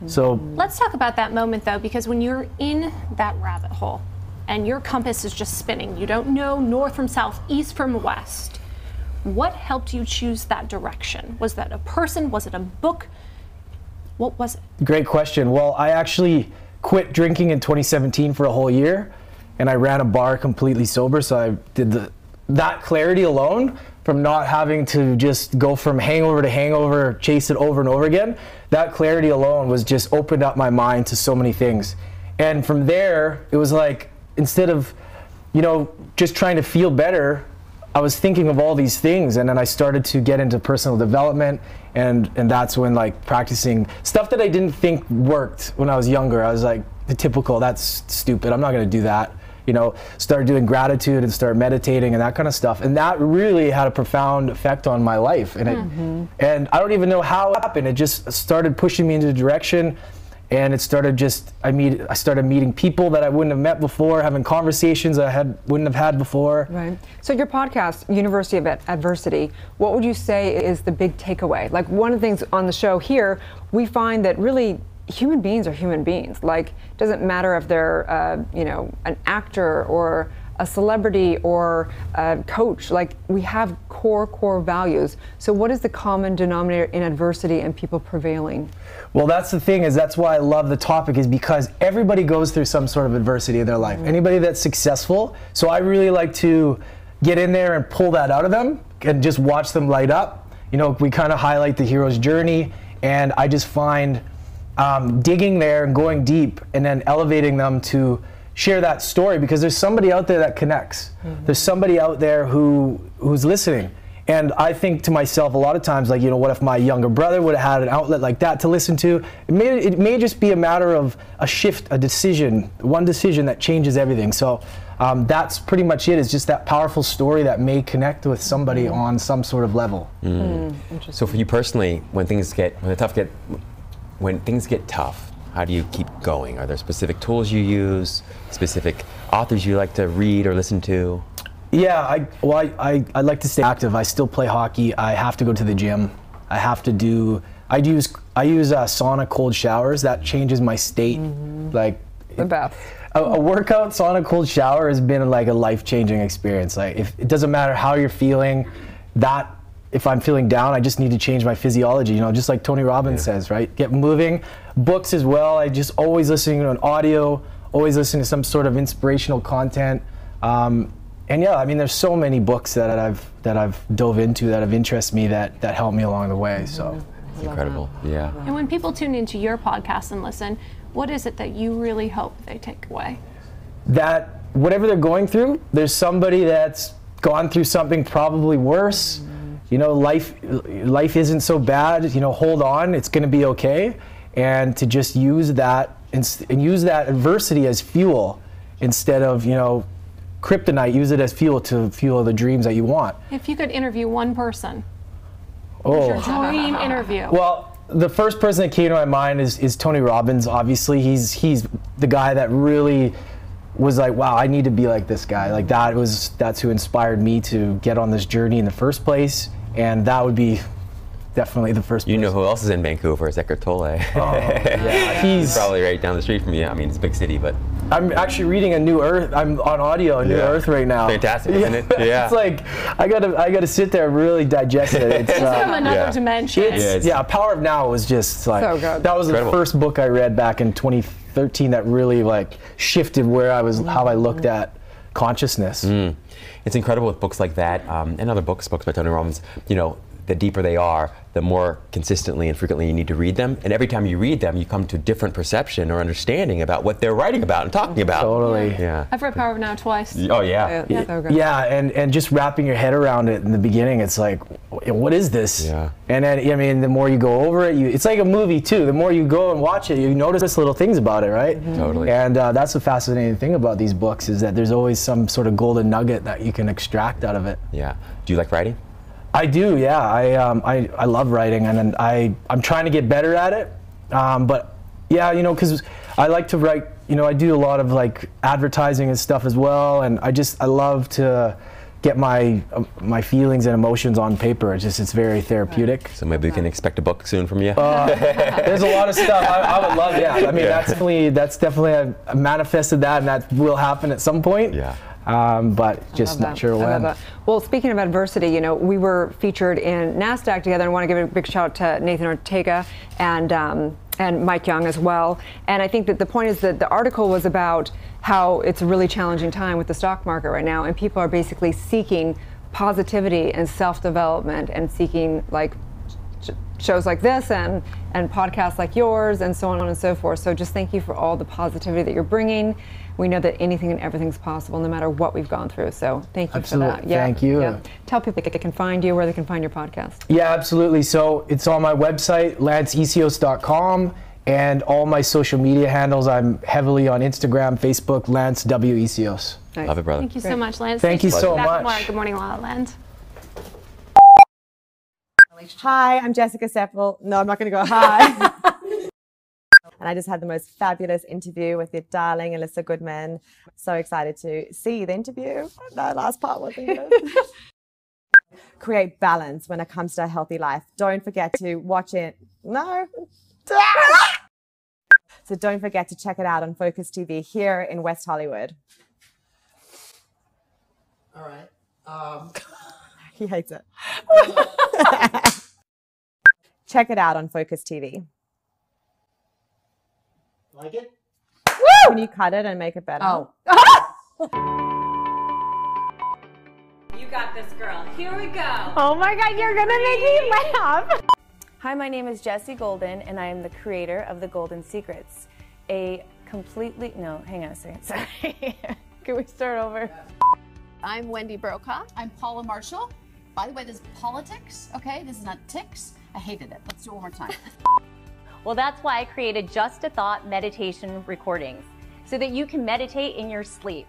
So let's talk about that moment though, because when you're in that rabbit hole and your compass is just spinning, you don't know north from south, east from west, what helped you choose that direction? Was that a person? Was it a book? What was it? Great question. Well, I actually quit drinking in 2017 for a whole year, and I ran a bar completely sober. So I did that clarity alone, from not having to just go from hangover to hangover, chase it over and over again. That clarity alone was just opened up my mind to so many things. And from there, it was like, instead of, just trying to feel better, I was thinking of all these things, and then I started to get into personal development, and that's when practicing stuff that I didn't think worked when I was younger. I was like, the typical, that's stupid, I'm not gonna do that. Started doing gratitude and start meditating and that kind of stuff. And that really had a profound effect on my life. And and I don't even know how it happened. It just started pushing me into a direction. And it started I started meeting people that I wouldn't have met before, having conversations I wouldn't have had before. Right. So your podcast, University of Adversity, what would you say is the big takeaway? Like, one of the things on the show here, we find that really human beings are human beings. Like, it doesn't matter if they're, an actor or a celebrity or a coach. Like, we have core values. So what is the common denominator in adversity and people prevailing? Well, that's the thing, that's why I love the topic, is because everybody goes through some sort of adversity in their life. Anybody that's successful. So I really like to get in there and pull that out of them and just watch them light up. We kind of highlight the hero's journey, and I just find digging there and going deep and then elevating them to share that story, because there's somebody out there that connects. There's somebody out there who's listening. And I think to myself a lot of times, what if my younger brother would have had an outlet like that to listen to? It may just be a matter of a shift, one decision that changes everything. So that's pretty much it, is just that powerful story that may connect with somebody on some sort of level. So for you personally, when things get tough, how do you keep going? Are there specific tools you use, specific authors you like to read or listen to? Yeah, I like to stay active. I still play hockey. I have to go to the gym. I use sauna cold showers. That changes my state. The best. A workout sauna cold shower has been like a life-changing experience. If it doesn't matter how you're feeling, if I'm feeling down, I just need to change my physiology, just like Tony Robbins says, right? Get moving. Books as well. I just always listening to an audio, always listening to some sort of inspirational content. And yeah, there's so many books that I've dove into that have interested me that helped me along the way. So it's incredible. Yeah. And when people tune into your podcast and listen, what is it that you really hope they take away? That whatever they're going through, there's somebody that's gone through something probably worse. Life isn't so bad. Hold on, it's going to be okay. And to just use that and use that adversity as fuel instead of kryptonite. Use it as fuel to fuel the dreams that you want. If you could interview one person, who's your dream interview? Well, the first person that came to my mind is Tony Robbins. Obviously, he's the guy that really was like, wow, I need to be like this guy. That's who inspired me to get on this journey in the first place. And that would be definitely the first person. You know who else is in Vancouver? Is Eckhart Tolle. Yeah, he's probably right down the street from you. It's a big city, but I'm actually reading A New Earth. I'm on audio, A New Earth right now. Fantastic, isn't it? Yeah. It's like I gotta sit there and really digest it. It's from another dimension. Power of Now was just so good. That was Incredible. The first book I read back in 2013 that really shifted where I was, how I looked at consciousness. It's incredible with books like that and other books by Tony Robbins. the deeper they are, the more consistently and frequently you need to read them. And every time you read them, you come to a different perception or understanding about what they're writing about and talking about. Totally. Yeah. I've read Power of Now twice. Oh yeah. Yeah, and just wrapping your head around it in the beginning, it's like, what is this? Yeah. And then, I mean, the more you go over it, it's like a movie too. The more you go and watch it, you notice little things about it, right? Totally. And that's the fascinating thing about these books, is that there's always some sort of golden nugget that you can extract out of it. Yeah. Do you like writing? I do, yeah. I love writing, and I'm trying to get better at it. But yeah, you know, because I like to write. You know, I do a lot of like advertising and stuff as well, and I love to get my feelings and emotions on paper. It's very therapeutic. So maybe we can expect a book soon from you. There's a lot of stuff I would love. Yeah, I mean, that's definitely I manifested that, and that will happen at some point. Yeah. But just not sure when. Well, speaking of adversity, you know, we were featured in NASDAQ together, and I want to give a big shout out to Nathan Ortega and Mike Young as well. And I think that the point is that the article was about how it's a really challenging time with the stock market right now, and people are basically seeking positivity and self-development and seeking like shows like this and podcasts like yours and so on and so forth. So just thank you for all the positivity that you're bringing. We know that anything and everything's possible no matter what we've gone through. So thank you for that. Yeah, thank you. Yeah. Tell people they can find you, where they can find your podcast. Yeah, absolutely. So it's on my website, lanceecios.com, and all my social media handles. I'm heavily on Instagram, Facebook, Lance W. Ecios. Nice. Love it, brother. Thank you so much, Lance. Thank you so much. More. Good morning, La La Land. Hi, I'm Jessica Seppel. No, I'm not going to go hi. And I just had the most fabulous interview with your darling Alyssa Goodman. So excited to see the interview. That last part wasn't good. Create balance when it comes to a healthy life. Don't forget to watch it. No. So don't forget to check it out on Focus TV here in West Hollywood. All right. He hates it. Check it out on Focus TV. Like it? Can you cut it and make it better? Oh. You got this, girl. Here we go. Oh my God, you're gonna make me laugh. Hi, my name is Jessie Golden, and I am the creator of The Golden Secrets, a completely, no, hang on a second, sorry. Can we start over? I'm Wendy Brokaw. I'm Paula Marshall. By the way, this is politics, okay? This is not ticks. I hated it. Let's do it one more time. Well, that's why I created Just a Thought meditation recordings, so that you can meditate in your sleep.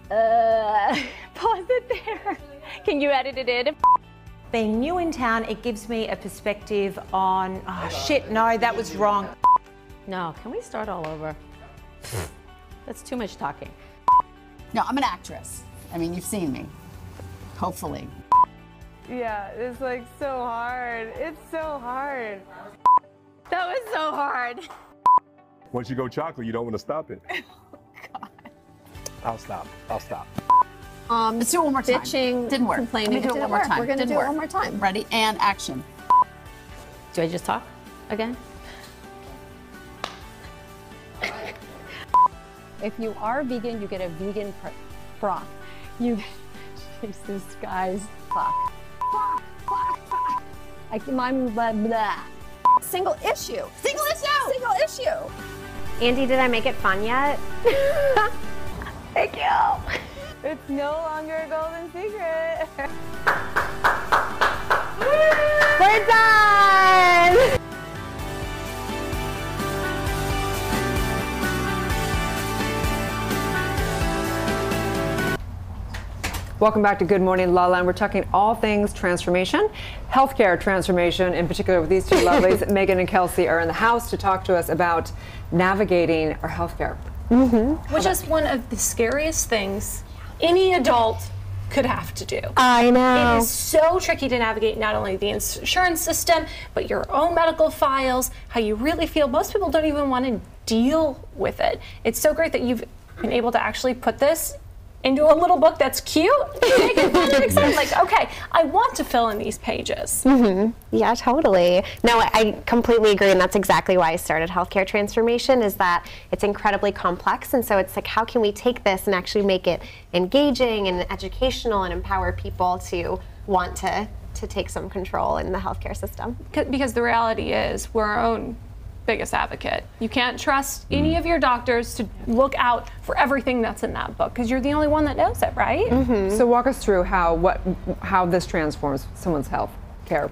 Pause it there. Can you edit it in? Being new in town, it gives me a perspective on, oh shit, no, that was wrong. No, can we start all over? That's too much talking. No, I'm an actress. I mean, you've seen me. Hopefully. Yeah, it's like so hard. It's so hard. That was so hard. Once you go chocolate, you don't want to stop it. I'll stop. Let's do it one more time. Bitching, Didn't work. complaining. Let me do it one more time. We're going to Didn't do it work. one more time. Ready? And action. Do I just talk again? If you are vegan, you get a vegan broth. You, Jesus, guys, fuck. I'm blah, blah. Single issue. Single issue. Andy, did I make it fun yet? Thank you. It's no longer a golden secret. We're done. Welcome back to Good Morning La La, and we're talking all things transformation, healthcare transformation, in particular with these two lovelies. Megan and Kelsey are in the house to talk to us about navigating our healthcare. Which is one of the scariest things any adult could have to do. I know. It is so tricky to navigate not only the insurance system, but your own medical files, how you really feel. Most people don't even want to deal with it. It's so great that you've been able to actually put this into a little book that's cute. Make it fun and exciting. Like, okay, I want to fill in these pages. Yeah, totally. No, I completely agree, and that's exactly why I started Healthcare Transformation, is that it's incredibly complex, and so it's like, how can we take this and actually make it engaging and educational and empower people to want to to take some control in the healthcare system. Because the reality is we're our own biggest advocate. You can't trust any of your doctors to look out for everything that's in that book because you're the only one that knows it, right? So walk us through how this transforms someone's health care.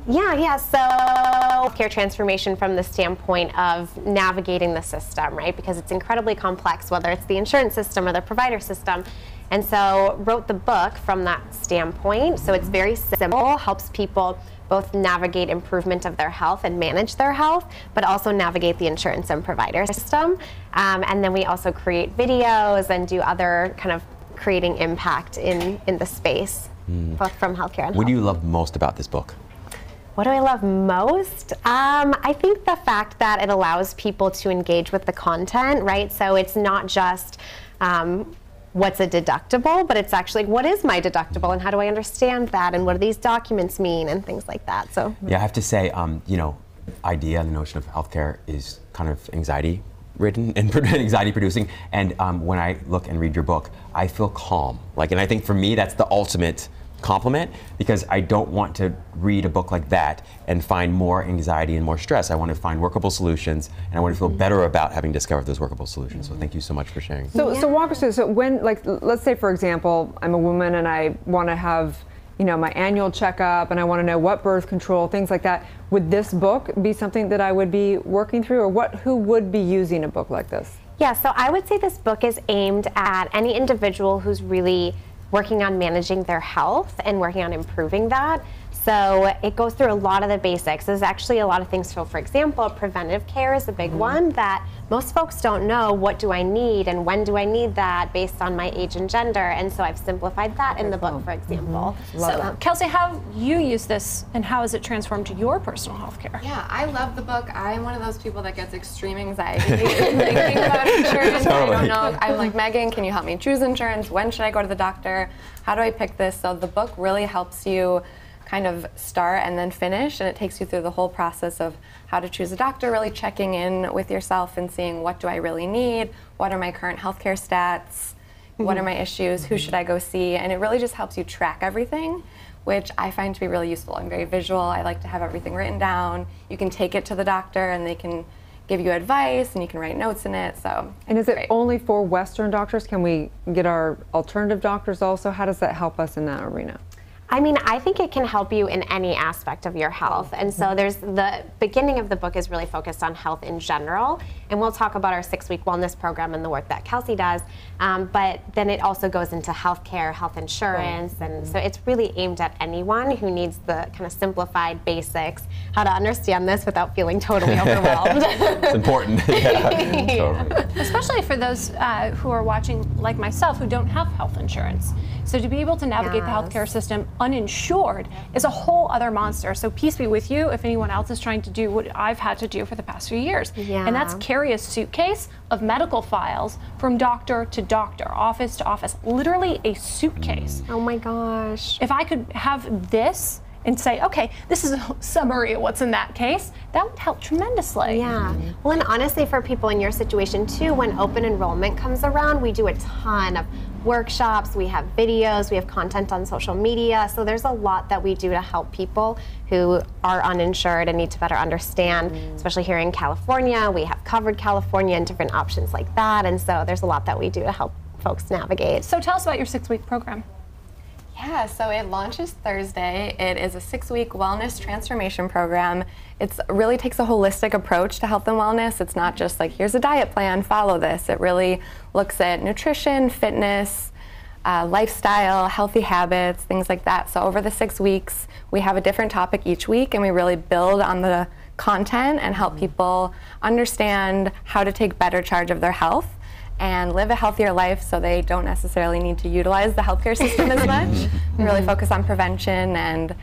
Yeah, so care transformation from the standpoint of navigating the system, right? Because it's incredibly complex, whether it's the insurance system or the provider system. And so wrote the book from that standpoint. So it's very simple, helps people both navigate improvement of their health and manage their health, but also navigate the insurance and provider system. And then we also create videos and do other kind of creating impact in the space, both from healthcare and What health. do you love most about this book? What do I love most? I think the fact that it allows people to engage with the content, right? So it's not just what's a deductible, but it's actually what is my deductible and how do I understand that and what do these documents mean and things like that. So Yeah, I have to say, you know, the notion of healthcare is kind of anxiety ridden and anxiety producing. And when I look and read your book, I feel calm. And I think for me, that's the ultimate compliment, because I don't want to read a book like that and find more anxiety and more stress. I want to find workable solutions, and I want to feel better about having discovered those workable solutions. So thank you so much for sharing. So walk us through. So when, let's say for example, I'm a woman and I want to have, my annual checkup, and I want to know what birth control, things like that. Would this book be something that I would be working through, or who would be using a book like this? Yeah, so I would say this book is aimed at any individual who's really working on managing their health and working on improving that. So it goes through a lot of the basics. There's actually a lot of things. So for example, preventive care is a big one that most folks don't know. What do I need and when do I need that based on my age and gender? And so I've simplified that in the book, for example. So Kelsey, how you use this and how has it transformed your personal health care? Yeah, I love the book. I'm one of those people that gets extreme anxiety thinking about insurance. I don't know. I'm like, Megan, can you help me choose insurance? When should I go to the doctor? How do I pick this? So the book really helps you kind of start and then finish, and it takes you through the whole process of how to choose a doctor, really checking in with yourself and seeing what do I really need, what are my current healthcare stats, what are my issues, who should I go see, and it really just helps you track everything, which I find to be really useful. I'm very visual. I like to have everything written down. You can take it to the doctor and they can give you advice and you can write notes in it. So And is it only for Western doctors? Can we get our alternative doctors also? How does that help us in that arena? I mean, I think it can help you in any aspect of your health. And so there's the beginning of the book is really focused on health in general. And we'll talk about our 6-week wellness program and the work that Kelsey does. But then it also goes into healthcare, health insurance. And so it's really aimed at anyone who needs the kind of simplified basics, how to understand this without feeling totally overwhelmed. It's important. Totally. Especially for those who are watching, like myself, who don't have health insurance. So to be able to navigate the healthcare system uninsured is a whole other monster. So peace be with you if anyone else is trying to do what I've had to do for the past few years. And that's carry a suitcase of medical files from doctor to doctor, office to office, literally a suitcase. Oh my gosh. If I could have this and say, okay, this is a summary of what's in that case, that would help tremendously. Yeah. Well, and honestly, for people in your situation too, when open enrollment comes around, we do a ton of workshops, we have videos, we have content on social media. So there's a lot that we do to help people who are uninsured and need to better understand, especially here in California. We have covered California and different options like that. And so there's a lot that we do to help folks navigate. So tell us about your 6-week program. Yeah, so it launches Thursday. It is a 6-week wellness transformation program. It really takes a holistic approach to health and wellness. It's not just like, here's a diet plan, follow this. It really looks at nutrition, fitness, lifestyle, healthy habits, things like that. So over the 6 weeks, we have a different topic each week, and we really build on the content and help people understand how to take better charge of their health and live a healthier life so they don't necessarily need to utilize the healthcare system as much. We really focus on prevention and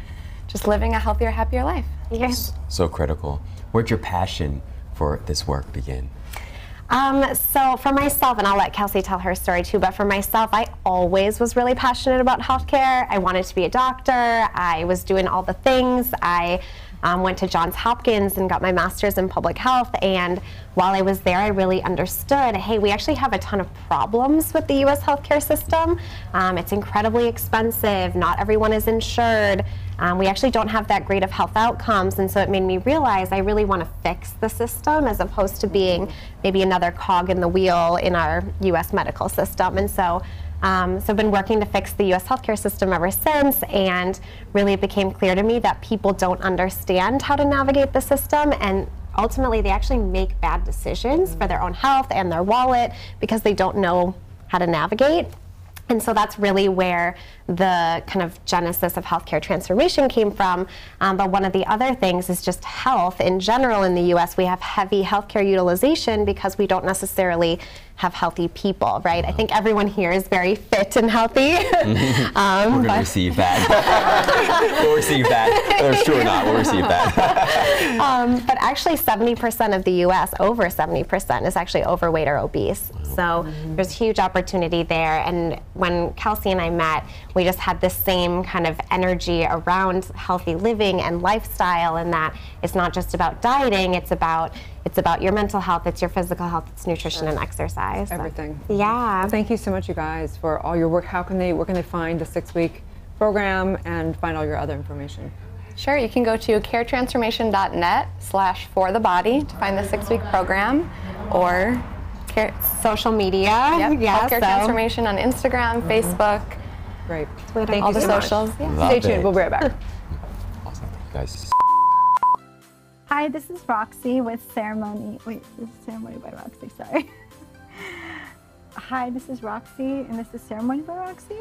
just living a healthier, happier life. Yes. So critical. Where'd your passion for this work begin? So for myself, and I'll let Kelsey tell her story too, but for myself, I always was really passionate about healthcare. I wanted to be a doctor. I was doing all the things. I went to Johns Hopkins and got my master's in public health. And while I was there, I really understood, hey, we actually have a ton of problems with the US healthcare system. It's incredibly expensive. Not everyone is insured. We actually don't have that great of health outcomes, and so it made me realize I really want to fix the system as opposed to being maybe another cog in the wheel in our US medical system. And so I've been working to fix the US healthcare system ever since, and really it became clear to me that people don't understand how to navigate the system, and ultimately they actually make bad decisions for their own health and their wallet because they don't know how to navigate. And so that's really where the kind of genesis of healthcare transformation came from. But one of the other things is just health. In general in the US, we have heavy healthcare utilization because we don't necessarily have healthy people, right? I think everyone here is very fit and healthy. We're going to receive that. We'll receive that. Or sure not, we'll receive that. But actually 70% of the US, over 70%, is actually overweight or obese. So there's huge opportunity there. And when Kelsey and I met, we just had this same kind of energy around healthy living and lifestyle, and that it's not just about dieting, it's about your mental health, it's your physical health, it's nutrition and exercise. Everything. Yeah. Thank you so much, you guys, for all your work. Where can they find the 6-week program and find all your other information? Sure, you can go to caretransformation.net/forthebody to find the 6-week program, or social media. Yep, Yeah, Healthcare Transformation on Instagram, Facebook. Great. Twitter, all the so socials. Yeah. Stay tuned, we'll be right back. Awesome, guys. Hi, this is Roxy with Ceremony. Wait, this is Ceremony by Roxy, sorry. Hi, this is Roxy, and this is Ceremony by Roxy.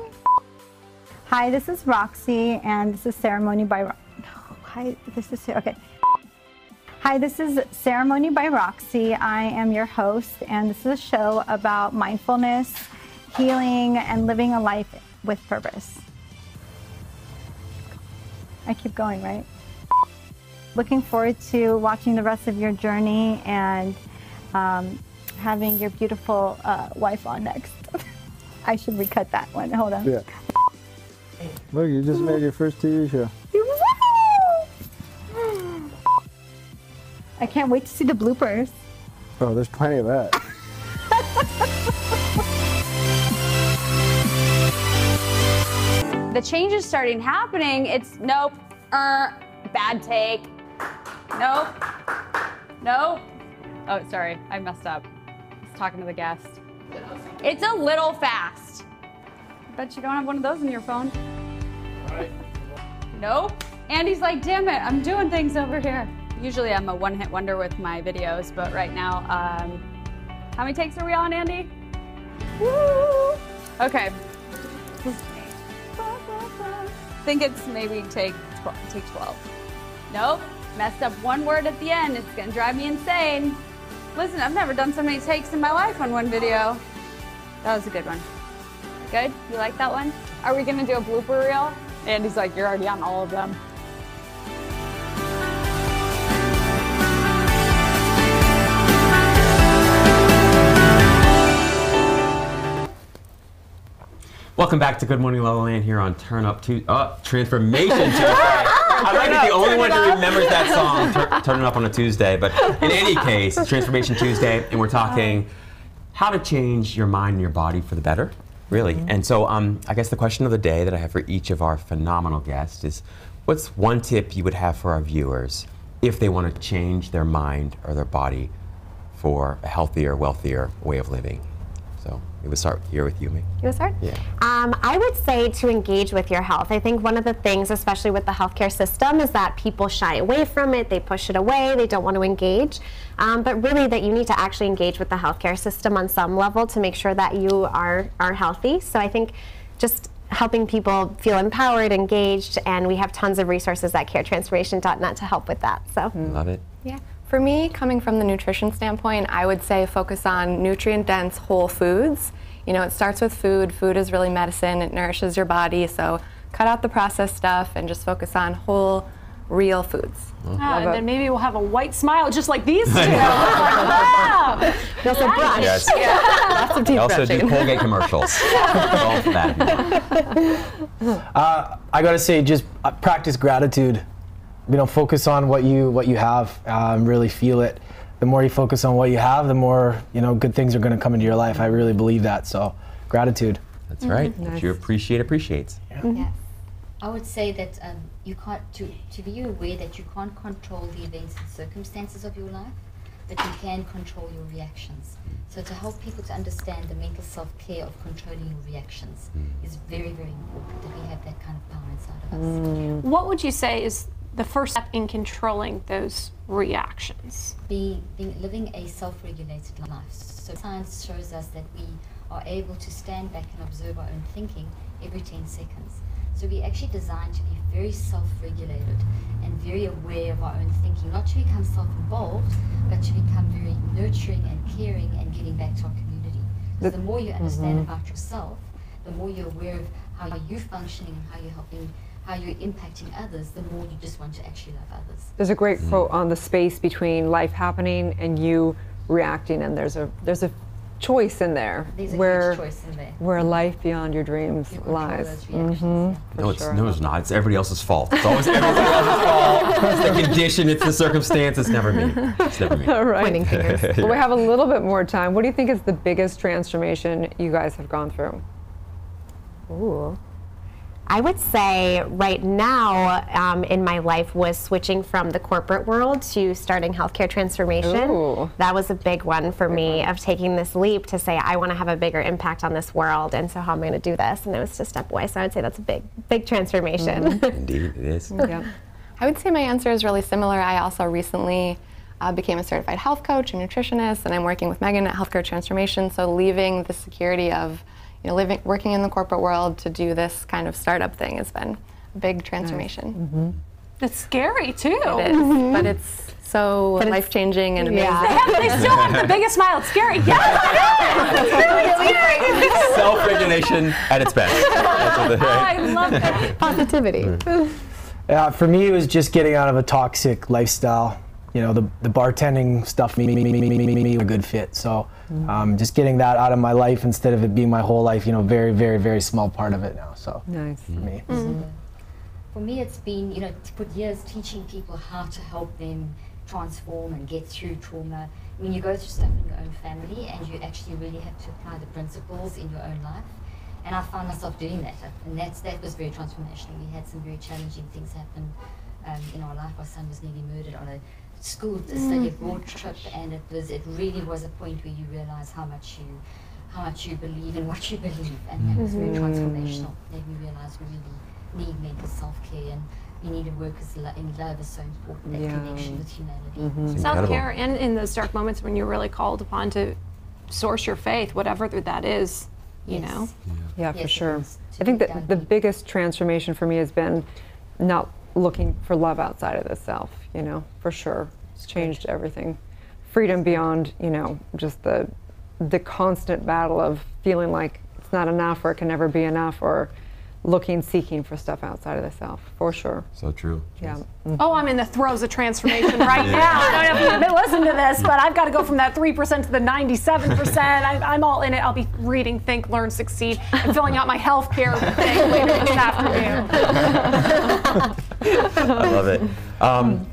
Hi, this is Roxy, and this is Ceremony by Hi, this is, okay. Hi, this is Ceremony by Roxy. I am your host, and this is a show about mindfulness, healing, and living a life with purpose. I keep going, right? Looking forward to watching the rest of your journey and having your beautiful wife on next. I should recut that one. Hold on. Yeah. Look, you just made your first TV show. I can't wait to see the bloopers. Oh, there's plenty of that. The change is starting happening. It's nope, bad take. Nope. Nope. Oh, sorry, I messed up. I was talking to the guest. It's a little fast. I bet you don't have one of those in your phone. Nope. Andy's like, damn it, I'm doing things over here. Usually I'm a one-hit wonder with my videos, but right now, how many takes are we on, Andy? Woo! Okay. I think it's maybe take 12. Nope, messed up one word at the end. It's gonna drive me insane. Listen, I've never done so many takes in my life on one video. That was a good one. Good? You like that one? Are we gonna do a blooper reel? Andy's like, you're already on all of them. Welcome back to Good Morning LaLaLand here on Transformation Tuesday. I might be the only one who remembers that song, Turn It Up on a Tuesday. But in any case, it's Transformation Tuesday, and we're talking how to change your mind and your body for the better, really. And so I guess the question of the day that I have for each of our phenomenal guests is, what's one tip you would have for our viewers if they want to change their mind or their body for a healthier, wealthier way of living? So we would start here with you, Meg. You would start? Yeah. I would say to engage with your health. I think one of the things, especially with the healthcare system, is that people shy away from it, they push it away, they don't want to engage. But really that you need to actually engage with the healthcare system on some level to make sure that you are healthy. So I think just helping people feel empowered, engaged, and we have tons of resources at caretransformation.net to help with that. So Love it. Yeah. For me, coming from the nutrition standpoint, I would say focus on nutrient-dense whole foods. You know, it starts with food. Food is really medicine. It nourishes your body. So cut out the processed stuff and just focus on whole, real foods. And then maybe we'll have a white smile just like these two. Wow. That's a brush. Yes. Yeah. Lots of teeth I also brushing. do Colgate commercials. All that. I gotta say, just practice gratitude. focus on what you have, really feel it. The more you focus on what you have, the more, good things are going to come into your life. I really believe that. So gratitude. That's right. What you appreciate appreciates. Yes. I would say that you can't, to be aware that you can't control the events and circumstances of your life, but you can control your reactions. So to help people to understand the mental self-care of controlling your reactions is very, very important, that we have that kind of power inside of us. What would you say is the first step in controlling those reactions? Living a self-regulated life. So science shows us that we are able to stand back and observe our own thinking every 10 seconds. So we're actually designed to be very self-regulated and very aware of our own thinking, not to become self-involved, but to become very nurturing and caring and getting back to our community. So the more you understand about yourself, the more you're aware of how you're functioning and how you're helping, how you're impacting others, the more you just want to actually love others. There's a great quote on the space between life happening and you reacting, and there's a choice in there. There's a where, huge choice in there. Where life beyond your dreams lies. No, it's not. It's everybody else's fault. It's always everybody else's fault. It's the condition, it's the circumstance, it's never me. It's never me. All right. Pointing fingers. Well, we have a little bit more time. What do you think is the biggest transformation you guys have gone through? Ooh. I would say right now in my life was switching from the corporate world to starting healthcare transformation. Ooh. That was a big one for me, of taking this leap to say I want to have a bigger impact on this world, and so how am I going to do this? And it was to step away. So I would say that's a big transformation. Indeed, it is. Yeah. I would say my answer is really similar. I also recently became a certified health coach and nutritionist, and I'm working with Megan at Healthcare Transformation. So leaving the security of working in the corporate world to do this kind of startup thing has been a big transformation. It's scary too. It is, but it's so life-changing and amazing. They still have the biggest smile. It's scary. Yes, I know. Self-regulation at its best. I love it. Positivity. For me, it was just getting out of a toxic lifestyle. The bartending stuff made me a good fit. So just getting that out of my life instead of it being my whole life, very, very, very small part of it now. So nice for me. For me, it's been, to put years teaching people how to help them transform and get through trauma. I mean, you go through stuff in your own family and you actually really have to apply the principles in your own life. And I found myself doing that. And that was very transformational. We had some very challenging things happen in our life. Our son was nearly murdered on a study abroad trip, and it really was a point where you realize how much you believe in what you believe, and that was very transformational. Made me realize we really need mental self-care, and we need to work in love is so important, that connection with humanity. Self-care, and in those dark moments when you're really called upon to source your faith, whatever that is, you know. Yeah, for sure. I think that the biggest transformation for me has been not looking for love outside of the self, for sure. It's changed everything. Freedom beyond, just the constant battle of feeling like it's not enough or it can never be enough, or seeking for stuff outside of the self, for sure. So true. Yeah. Oh, I'm in the throes of transformation right now. I don't know if you've been listening to this, but I've got to go from that 3% to the 97%. I'm all in it. I'll be reading Think, Learn, Succeed, and filling out my healthcare thing later this afternoon. I love it.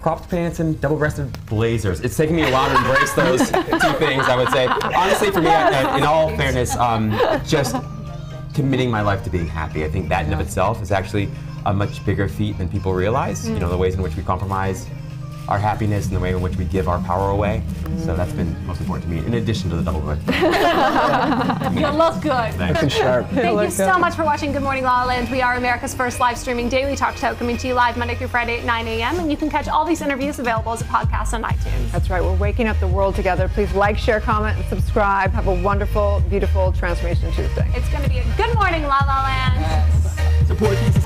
Cropped pants and double-breasted blazers. It's taken me a while to embrace those two things, I would say. Honestly, for me, in all fairness, just committing my life to being happy. I think that in of itself is actually a much bigger feat than people realize. The ways in which we compromise our happiness and the way in which we give our power away. So that's been most important to me, in addition to the double breast. You look good. Thanks. Sharp. Thank you so much for watching Good Morning La La Land. We are America's first live streaming daily talk show, coming to you live Monday through Friday at 9 a.m. And you can catch all these interviews available as a podcast on iTunes. That's right. We're waking up the world together. Please like, share, comment, and subscribe. Have a wonderful, beautiful Transformation Tuesday. It's going to be a Good Morning La La Land. Support these